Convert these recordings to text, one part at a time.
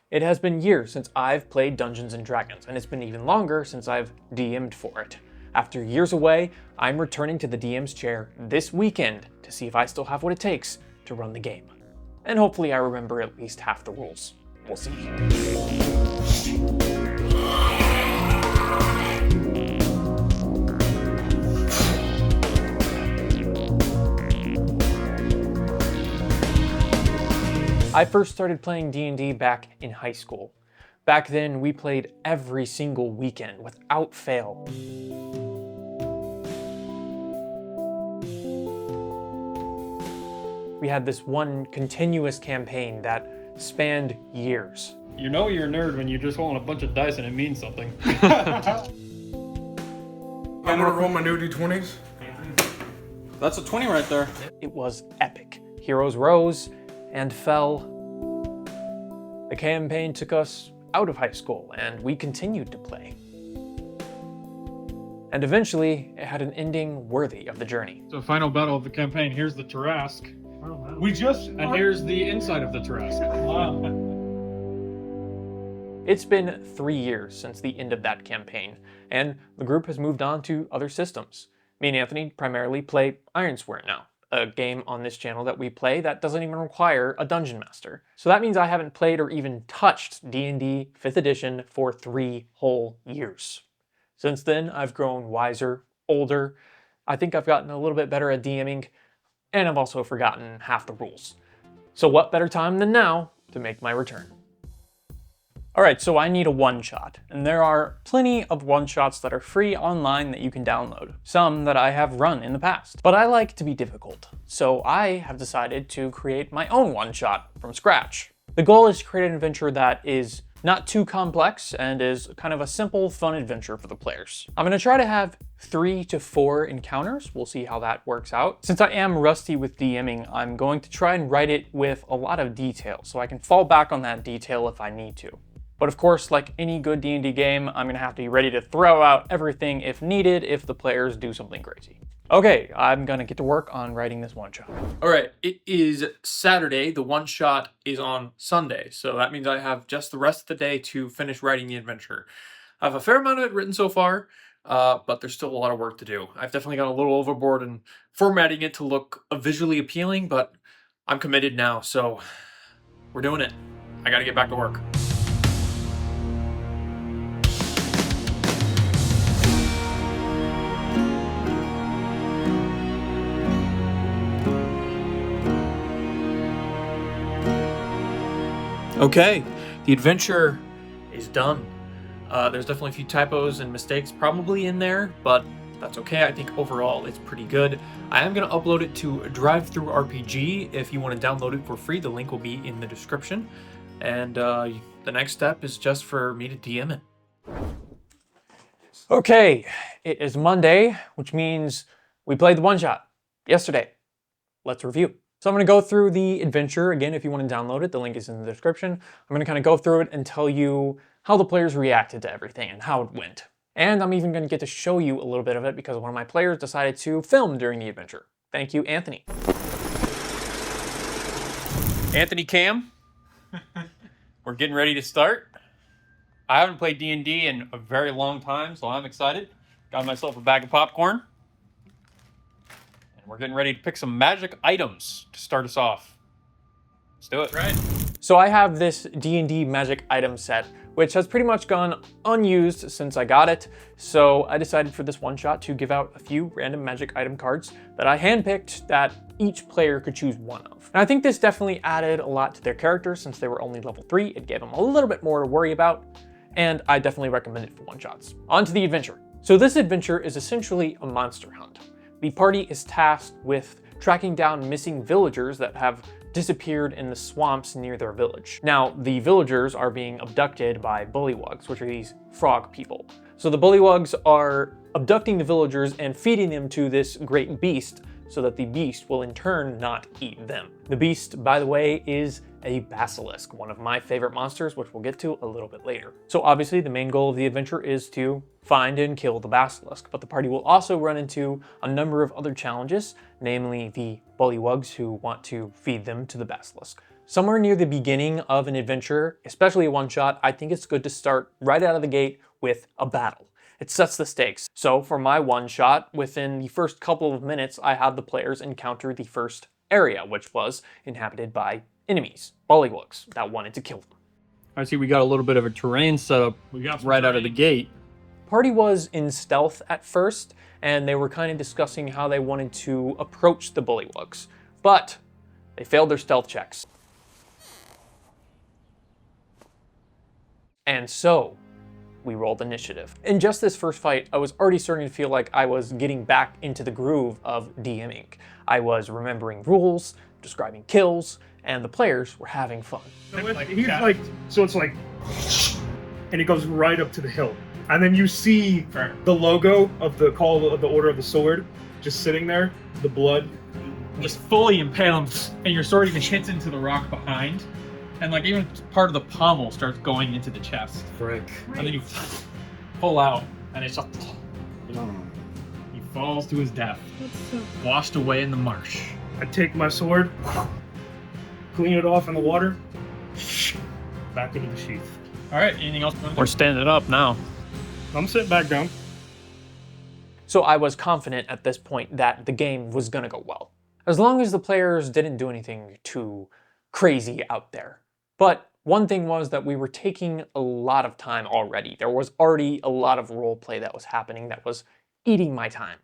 It has been years since I've played Dungeons & Dragons, and it's been even longer since I've DM'd for it. After years away, I'm returning to the DM's chair this weekend to see if I still have what it takes to run the game. And hopefully I remember at least half the rules. We'll see. I first started playing D&D back in high school. Back then, we played every single weekend without fail. We had this one continuous campaign that spanned years. You know you're a nerd when you just roll a bunch of dice and it means something. I'm gonna roll my new d20s. That's a 20 right there. It was epic. Heroes rose and fell. The campaign took us out of high school, and we continued to play. And eventually, it had an ending worthy of the journey. So final battle of the campaign, here's the Tarrasque. And here's the inside of the Tarrasque. Wow. It's been 3 years since the end of that campaign, and the group has moved on to other systems. Me and Anthony primarily play Ironswear now, a game on this channel that we play that doesn't even require a Dungeon Master. So that means I haven't played or even touched D&D 5th edition for 3 whole years. Since then, I've grown wiser, older. I think I've gotten a little bit better at DMing, and I've also forgotten half the rules. So what better time than now to make my return? Alright, so I need a one-shot, and there are plenty of one-shots that are free online that you can download, some that I have run in the past. But I like to be difficult, so I have decided to create my own one-shot from scratch. The goal is to create an adventure that is not too complex and is kind of a simple, fun adventure for the players. I'm going to try to have 3 to 4 encounters. We'll see how that works out. Since I am rusty with DMing, I'm going to try and write it with a lot of detail, so I can fall back on that detail if I need to. But of course, like any good D&D game, I'm gonna have to be ready to throw out everything if needed if the players do something crazy. Okay, I'm gonna get to work on writing this one-shot. All right, it is Saturday. The one-shot is on Sunday, so that means I have just the rest of the day to finish writing the adventure. I have a fair amount of it written so far, but there's still a lot of work to do. I've definitely got a little overboard in formatting it to look visually appealing, but I'm committed now, so we're doing it. I gotta get back to work. Okay, the adventure is done. There's definitely a few typos and mistakes probably in there, but that's okay. I think overall it's pretty good. I am going to upload it to DriveThruRPG. If you want to download it for free, the link will be in the description. And the next step is just for me to DM it. Okay, it is Monday, which means we played the one-shot yesterday. Let's review. So I'm going to go through the adventure. Again, if you want to download it, the link is in the description. I'm going to kind of go through it and tell you how the players reacted to everything and how it went. And I'm even going to get to show you a little bit of it because one of my players decided to film during the adventure. Thank you, Anthony. Anthony Cam, we're getting ready to start. I haven't played D&D in a very long time, so I'm excited. Got myself a bag of popcorn. We're getting ready to pick some magic items to start us off. Let's do it. Right. So I have this D&D magic item set, which has pretty much gone unused since I got it. So I decided for this one shot to give out a few random magic item cards that I handpicked that each player could choose one of. And I think this definitely added a lot to their characters since they were only level 3. It gave them a little bit more to worry about, and I definitely recommend it for one shots. On to the adventure. So this adventure is essentially a monster hunt. The party is tasked with tracking down missing villagers that have disappeared in the swamps near their village. Now, the villagers are being abducted by bullywugs, which are these frog people. So the bullywugs are abducting the villagers and feeding them to this great beast so that the beast will in turn not eat them. The beast, by the way, is a basilisk, one of my favorite monsters, which we'll get to a little bit later. So obviously the main goal of the adventure is to find and kill the basilisk, but the party will also run into a number of other challenges, namely the bullywugs who want to feed them to the basilisk. Somewhere near the beginning of an adventure, especially a one-shot, I think it's good to start right out of the gate with a battle. It sets the stakes. So for my one-shot, within the first couple of minutes, I had the players encounter the first area, which was inhabited by enemies, bullywugs, that wanted to kill them. I see we got a little bit of a terrain set up right out of the gate. Party was in stealth at first, and they were kind of discussing how they wanted to approach the bullywugs, but they failed their stealth checks. And so, we rolled initiative. In just this first fight, I was already starting to feel like I was getting back into the groove of DMing. I was remembering rules, describing kills, and the players were having fun. So it's like, and it goes right up to the hilt. And then you see the logo of the Call of the Order of the Sword just sitting there, the blood. Just fully impale him, and your sword even hits into the rock behind. And like even part of the pommel starts going into the chest. Frick. And then you pull out, and it's just... He falls to his death. Washed away in the marsh. I take my sword, clean it off in the water, back into the sheath. Alright, anything else? We're standing up now. I'm sitting back down. So I was confident at this point that the game was gonna go well, as long as the players didn't do anything too crazy out there. But one thing was that we were taking a lot of time already. There was already a lot of role play that was happening that was eating my time.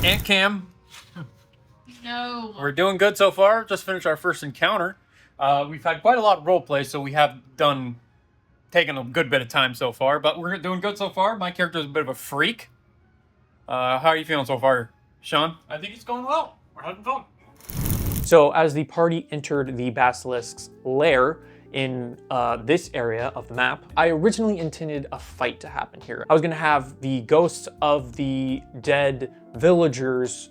Aunt Cam. No. We're doing good so far. Just finished our first encounter. We've had quite a lot of role play, so we have taken a good bit of time so far, but we're doing good so far. My character is a bit of a freak. How are you feeling so far, Sean? I think it's going well. We're having fun. So as the party entered the basilisk's lair in this area of the map, I originally intended a fight to happen here. I was gonna have the ghosts of the dead villagers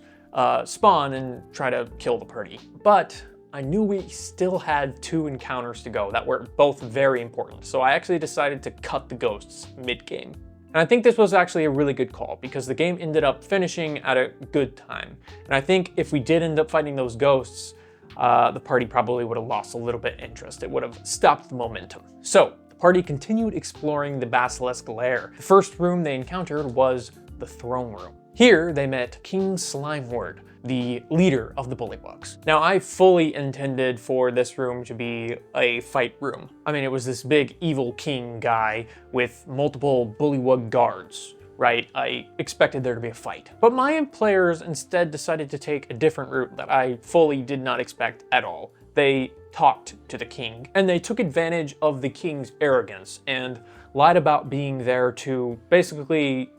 spawn and try to kill the party. But I knew we still had 2 encounters to go that were both very important. So I actually decided to cut the ghosts mid-game. And I think this was actually a really good call because the game ended up finishing at a good time. And I think if we did end up fighting those ghosts, the party probably would have lost a little bit of interest. It would have stopped the momentum. So the party continued exploring the basilisk lair. The first room they encountered was the throne room. Here they met King Slimeward, the leader of the bullywugs. Now I fully intended for this room to be a fight room. I mean, it was this big evil king guy with multiple bullywug guards, right? I expected there to be a fight. But my players instead decided to take a different route that I fully did not expect at all. They talked to the king, and they took advantage of the king's arrogance and lied about being there to basically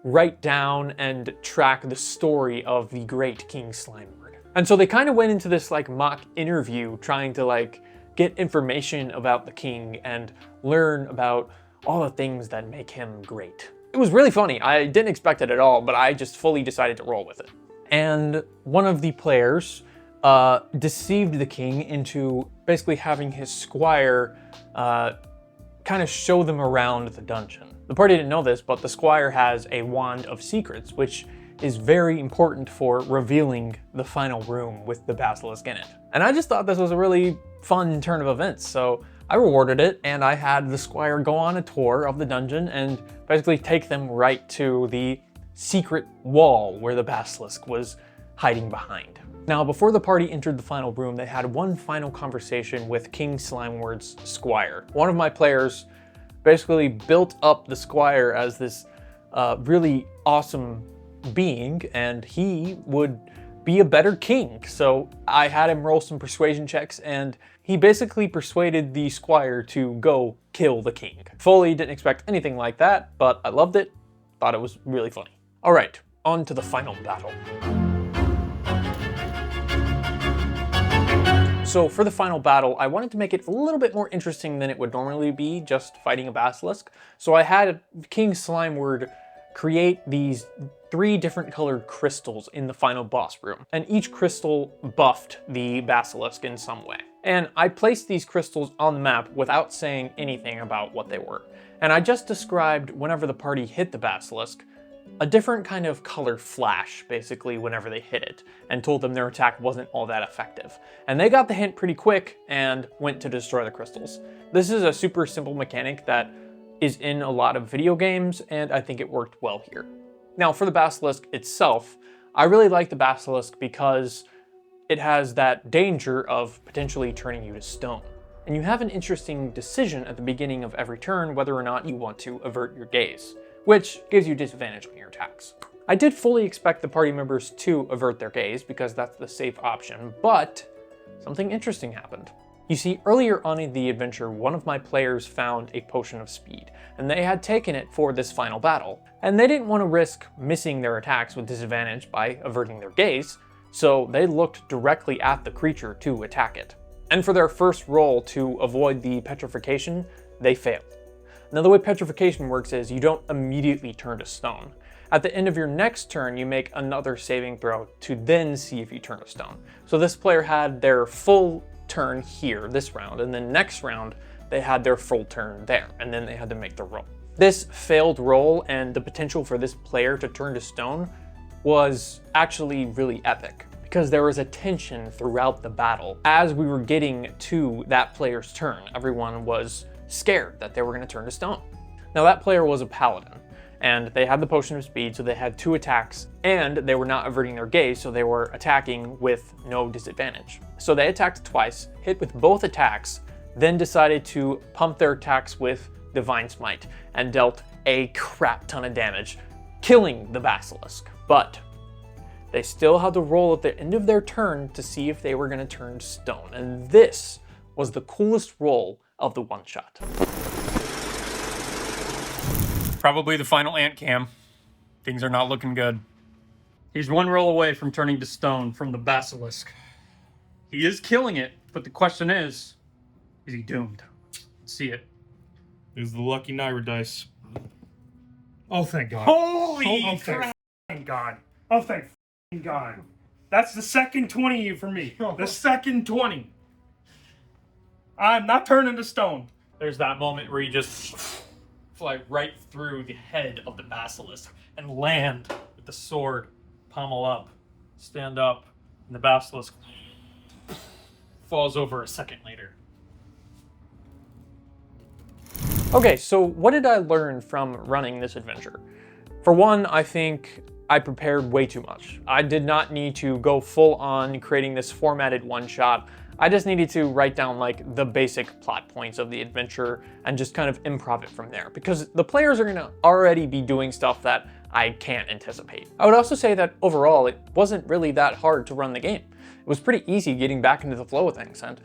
write down and track the story of the great King Slimeward. And so they kind of went into this like mock interview trying to like get information about the king and learn about all the things that make him great. It was really funny. I didn't expect it at all, but I just fully decided to roll with it. And one of the players deceived the king into basically having his squire kind of show them around the dungeon. The party didn't know this, but the squire has a wand of secrets, which is very important for revealing the final room with the basilisk in it. And I just thought this was a really fun turn of events, so I rewarded it, and I had the squire go on a tour of the dungeon and basically take them right to the secret wall where the basilisk was hiding behind. Now, before the party entered the final room, they had one final conversation with King Slimeward's squire. One of my players basically built up the squire as this really awesome being, and he would be a better king. So I had him roll some persuasion checks, and he basically persuaded the squire to go kill the king. Fully didn't expect anything like that, but I loved it. Thought it was really funny. All right, on to the final battle. So for the final battle, I wanted to make it a little bit more interesting than it would normally be just fighting a basilisk. So I had King Slimeward create these 3 different colored crystals in the final boss room, and each crystal buffed the basilisk in some way. And I placed these crystals on the map without saying anything about what they were. And I just described whenever the party hit the basilisk, a different kind of color flash, basically, whenever they hit it, and told them their attack wasn't all that effective. And they got the hint pretty quick and went to destroy the crystals. This is a super simple mechanic that is in a lot of video games, and I think it worked well here. Now, for the basilisk itself, I really like the basilisk because it has that danger of potentially turning you to stone. And you have an interesting decision at the beginning of every turn whether or not you want to avert your gaze, which gives you disadvantage on your attacks. I did fully expect the party members to avert their gaze because that's the safe option, but something interesting happened. You see, earlier on in the adventure, one of my players found a potion of speed, and they had taken it for this final battle. And they didn't want to risk missing their attacks with disadvantage by averting their gaze, so they looked directly at the creature to attack it. And for their first roll to avoid the petrification, they failed. Now, the way petrification works is you don't immediately turn to stone. At the end of your next turn, you make another saving throw to then see if you turn to stone. So this player had their full turn here, this round, and then next round, they had their full turn there, and then they had to make the roll. This failed roll and the potential for this player to turn to stone was actually really epic, because there was a tension throughout the battle. As we were getting to that player's turn, everyone was scared that they were going to turn to stone. Now, that player was a paladin, and they had the potion of speed, so they had 2 attacks, and they were not averting their gaze, so they were attacking with no disadvantage. So they attacked twice, hit with both attacks, then decided to pump their attacks with Divine Smite, and dealt a crap ton of damage, killing the basilisk. But they still had to roll at the end of their turn to see if they were going to turn to stone, and this was the coolest roll of the one-shot. Probably the final ant cam. Things are not looking good. He's 1 roll away from turning to stone from the basilisk. He is killing it, but the question is he doomed? Let's see it. Here's the lucky Naira dice. Oh, thank God. Holy Oh, thank God. Oh, thank God. That's the second 20 for me. The second 20. I'm not turning to stone. There's that moment where you just fly right through the head of the basilisk and land with the sword, pommel up, stand up, and the basilisk falls over a second later. Okay, so what did I learn from running this adventure? For one, I think I prepared way too much. I did not need to go full on creating this formatted one-shot. I just needed to write down like the basic plot points of the adventure and just kind of improv it from there, because the players are gonna already be doing stuff that I can't anticipate. I would also say that overall, it wasn't really that hard to run the game. It was pretty easy getting back into the flow of things, and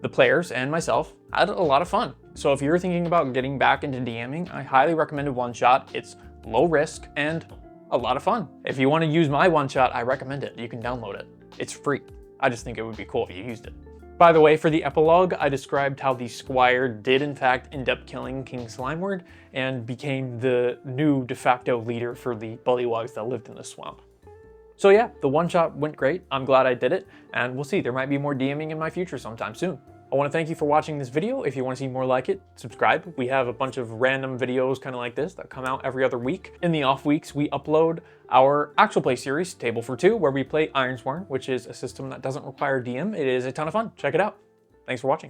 the players and myself had a lot of fun. So if you're thinking about getting back into DMing, I highly recommend a one-shot. It's low risk and a lot of fun. If you want to use my one-shot, I recommend it. You can download it. It's free. I just think it would be cool if you used it. By the way, for the epilogue, I described how the squire did in fact end up killing King Slimeward and became the new de facto leader for the bullywugs that lived in the swamp. So yeah, the one-shot went great. I'm glad I did it, and we'll see. There might be more DMing in my future sometime soon. I want to thank you for watching this video. If you want to see more like it, subscribe. We have a bunch of random videos kind of like this that come out every other week. In the off weeks, we upload our actual play series, Table for Two, where we play Ironsworn, which is a system that doesn't require DM. It is a ton of fun. Check it out. Thanks for watching.